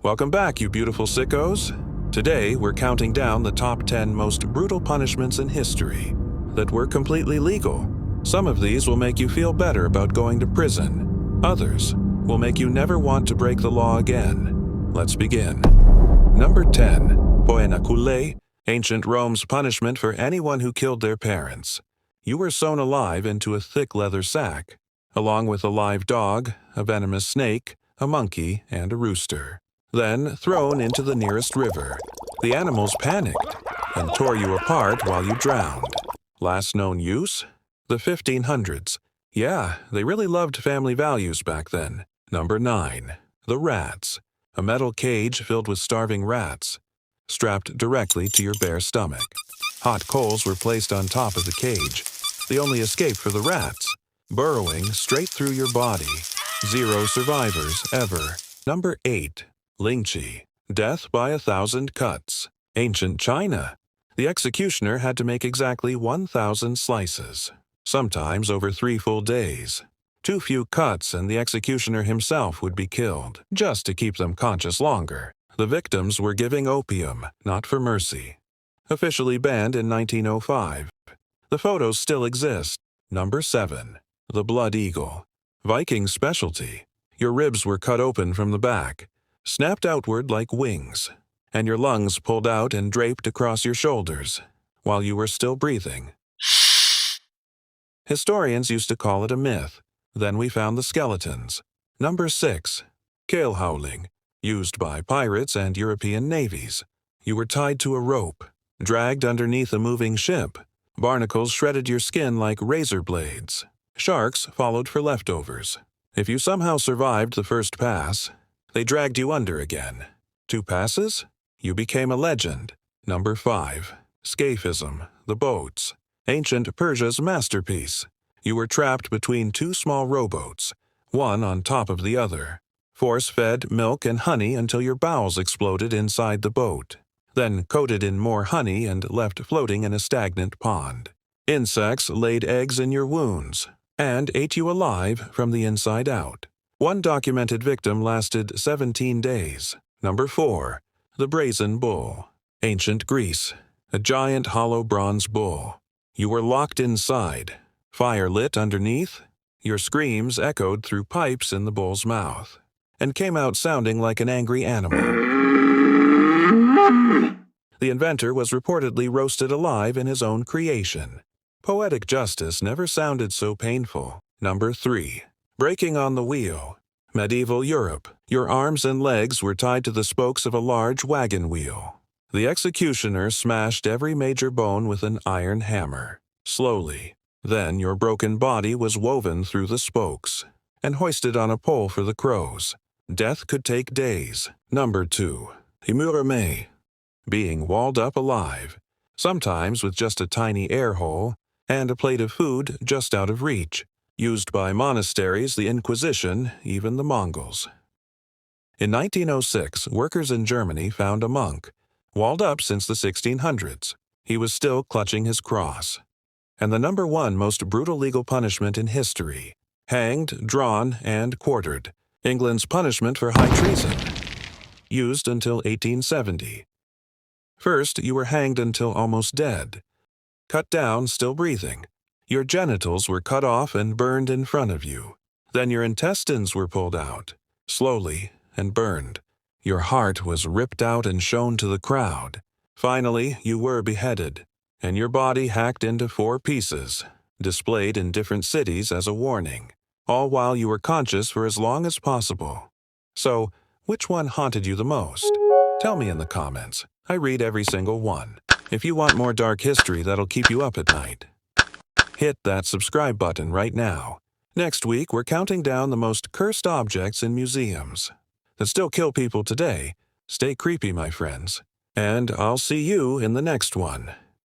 Welcome back, you beautiful sickos. Today, we're counting down the top 10 most brutal punishments in history that were completely legal. Some of these will make you feel better about going to prison. Others will make you never want to break the law again. Let's begin. Number 10. Poena Koulé, ancient Rome's punishment for anyone who killed their parents. You were sewn alive into a thick leather sack, along with a live dog, a venomous snake, a monkey, and a rooster. Then thrown into the nearest river. The animals panicked and tore you apart while you drowned. Last known use? The 1500s. Yeah, they really loved family values back then. Number 9. The rats. A metal cage filled with starving rats, strapped directly to your bare stomach. Hot coals were placed on top of the cage, the only escape for the rats, burrowing straight through your body. 0 survivors ever. Number 8. Lingqi, death by 1,000 cuts. Ancient China. The executioner had to make exactly 1,000 slices, sometimes over 3 full days. Too few cuts and the executioner himself would be killed, just to keep them conscious longer. The victims were giving opium, not for mercy. Officially banned in 1905. The photos still exist. Number 7. The Blood Eagle. Viking specialty. Your ribs were cut open from the back, snapped outward like wings, and your lungs pulled out and draped across your shoulders while you were still breathing. Historians used to call it a myth. Then we found the skeletons. Number 6. Kale howling, used by pirates and European navies. You were tied to a rope, dragged underneath a moving ship. Barnacles shredded your skin like razor blades. Sharks followed for leftovers. If you somehow survived the first pass, they dragged you under again. 2 passes? You became a legend. Number 5. Scaphism, the boats. Ancient Persia's masterpiece. You were trapped between 2 small rowboats, one on top of the other. Force-fed milk and honey until your bowels exploded inside the boat, then coated in more honey and left floating in a stagnant pond. Insects laid eggs in your wounds and ate you alive from the inside out. One documented victim lasted 17 days. Number 4. The Brazen Bull. Ancient Greece. A giant hollow bronze bull. You were locked inside. Fire lit underneath. Your screams echoed through pipes in the bull's mouth and came out sounding like an angry animal. The inventor was reportedly roasted alive in his own creation. Poetic justice never sounded so painful. Number 3. Breaking on the wheel. Medieval Europe. Your arms and legs were tied to the spokes of a large wagon wheel. The executioner smashed every major bone with an iron hammer, slowly. Then your broken body was woven through the spokes and hoisted on a pole for the crows. Death could take days. Number 2. Emmurummet. Being walled up alive, sometimes with just a tiny air hole and a plate of food just out of reach. Used by monasteries, the Inquisition, even the Mongols. In 1906, workers in Germany found a monk, walled up since the 1600s. He was still clutching his cross. And the number 1 most brutal legal punishment in history. Hanged, drawn, and quartered. England's punishment for high treason. Used until 1870. First, you were hanged until almost dead. Cut down, still breathing. Your genitals were cut off and burned in front of you. Then your intestines were pulled out, slowly, and burned. Your heart was ripped out and shown to the crowd. Finally, you were beheaded, and your body hacked into 4 pieces, displayed in different cities as a warning, all while you were conscious for as long as possible. So, which one haunted you the most? Tell me in the comments. I read every single one. If you want more dark history that'll keep you up at night, hit that subscribe button right now. Next week, we're counting down the most cursed objects in museums that still kill people today. Stay creepy, my friends. And I'll see you in the next one.